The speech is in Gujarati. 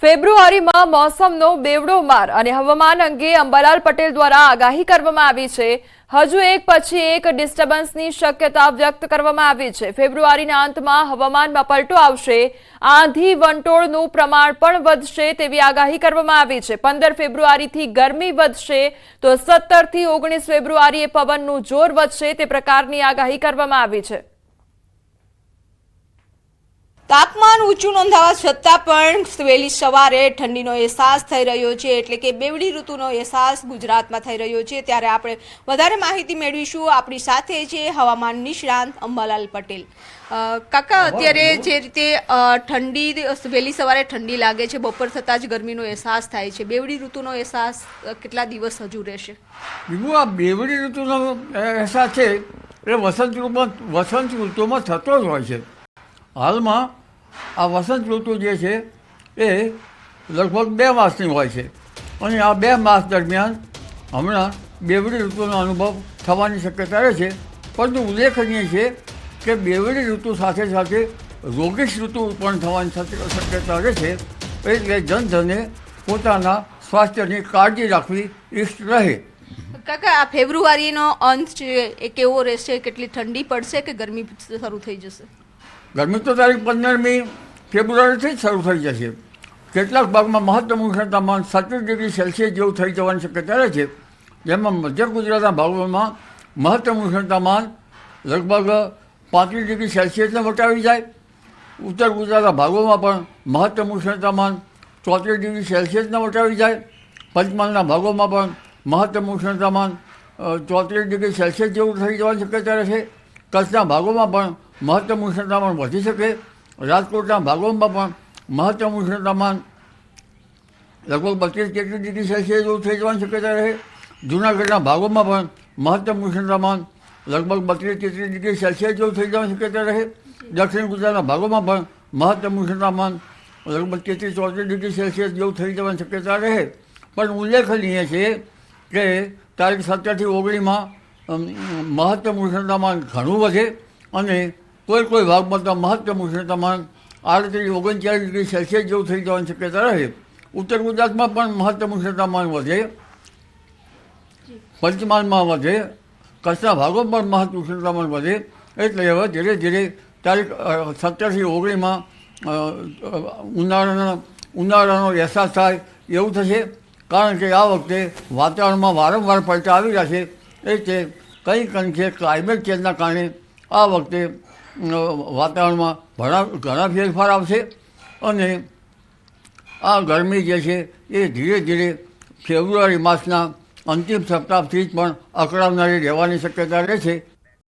ફેબ્રુઆરીમાં મોસમનો બેવડો માર અને હવામાન અંગે અંબાલાલ પટેલ દ્વારા આગાહી કરવામાં આવી છે। હજુ એક પછી એક ડિસ્ટર્બન્સની શક્યતા વ્યક્ત કરવામાં આવી છે। ફેબ્રુઆરીના અંતમાં હવામાનમાં પલટો આવશે, આંધી વંટોળનું પ્રમાણ પણ વધશે તેવી આગાહી કરવામાં આવી છે। 15 ફેબ્રુઆરીથી ગરમી વધશે તો 17 થી 19 ફેબ્રુઆરીએ પવનનું જોર વધશે તે પ્રકારની આગાહી કરવામાં આવી છે। તાપમાન ઊંચું નોંધાવા છતાં પણ વહેલી સવારે ઠંડીનો અહેસાસ થઈ રહ્યો છે, એટલે કે બેવડી ઋતુનો અહેસાસ ગુજરાતમાં થઈ રહ્યો છે। ત્યારે આપણે વધારે માહિતી મેળવીશું। આપણી સાથે છે હવામાન નિષ્ણાંત અંબાલાલ પટેલ। કાકા, અત્યારે જે રીતે ઠંડી વહેલી સવારે ઠંડી લાગે છે, બપોર થતાં જ ગરમીનો અહેસાસ થાય છે, બેવડી ઋતુનો અહેસાસ કેટલા દિવસ હજુ રહેશે? બીજું આ બેવડી ઋતુનો અહેસાસ છે એ વસંત ઋતુમાં થતો જ હોય છે। હાલમાં આ વસંત ઋતુ જે છે એ લગભગ 2 માસની હોય છે અને આ 2 માસ દરમિયાન હમણાં બેવડી ઋતુનો અનુભવ થવાની શક્યતા રહે છે। પરંતુ ઉલ્લેખનીય છે કે બેવડી ઋતુ સાથે સાથે રોગીશ ઋતુ પણ થવાની શક્યતા રહે છે। એટલે જનજને પોતાના સ્વાસ્થ્યની કાળજી રાખવી ઇષ્ટ રહે। કાકા, આ ફેબ્રુઆરીનો અંત છે એ કેવો રહેશે? કેટલી ઠંડી પડશે કે ગરમી શરૂ થઈ જશે? ગરમી તો તારીખ 15મી ફેબ્રુઆરીથી જ શરૂ થઈ જશે। કેટલાક ભાગમાં મહત્તમ ઉષ્ણતામાન 37 ડિગ્રી સેલ્સિયસ જેવું થઈ જવાની શક્યતા રહે છે, જેમાં મધ્ય ગુજરાતના ભાગોમાં મહત્તમ ઉષ્ણતામાન લગભગ 35 ડિગ્રી સેલ્સિયસને વટાવી જાય। ઉત્તર ગુજરાતના ભાગોમાં પણ મહત્તમ ઉષ્ણતામાન 34 ડિગ્રી સેલ્સિયસને વટાવી જાય। પંચમહાલના ભાગોમાં પણ મહત્તમ ઉષ્ણતામાન 34 ડિગ્રી સેલ્સિયસ જેવું થઈ જવાની શક્યતા રહે છે। કચ્છના ભાગોમાં પણ મહત્તમ ઉષ્ણતામાન વધી શકે। રાજકોટના ભાગોમાં પણ મહત્તમ ઉષ્ણતામાન લગભગ 32-33 ડિગ્રી સેલ્સિયસ જેવું થઈ જવાની શક્યતા રહે। જૂનાગઢના ભાગોમાં પણ મહત્તમ ઉષ્ણતામાન લગભગ 32-33 ડિગ્રી સેલ્સિયસ જેવું થઈ જવાની શક્યતા રહે। દક્ષિણ ગુજરાતના ભાગોમાં પણ મહત્તમ ઉષ્ણતામાન લગભગ 33-34 ડિગ્રી સેલ્સિયસ જેવું થઈ જવાની શક્યતા રહે। પણ ઉલ્લેખનીય છે કે તારીખ 17 થી 19માં મહત્તમ ઉષ્ણતામાન ઘણું વધે અને કોઈ ભાગમાં તો મહત્તમ ઉષ્ણતામાન 38-39 ડિગ્રી સેલ્સિયસ જેવું થઈ જવાની શક્યતા રહે। ઉત્તર ગુજરાતમાં પણ મહત્તમ ઉષ્ણતામાન વધે, પંચમહાલમાં વધે, કચ્છના ભાગોમાં પણ મહત્તમ ઉષ્ણતામાન વધે। એટલે હવે ધીરે ધીરે તારીખ 17 થી 19માં ઉનાળાનો અહેસાસ થાય એવું થશે। કારણ કે આ વખતે વાતાવરણમાં વારંવાર પલટા આવી રહ્યા છે। એટલે કંઈક અંશે ક્લાઇમેટ ચેન્જના કારણે આ વખતે વાતાવરણમાં ઘણા ફેરફાર આવશે અને આ ગરમી જે છે એ ધીરે ધીરે ફેબ્રુઆરી માસના અંતિમ સપ્તાહથી જ પણ અકળાવનારી રહેવાની શક્યતા રહે છે।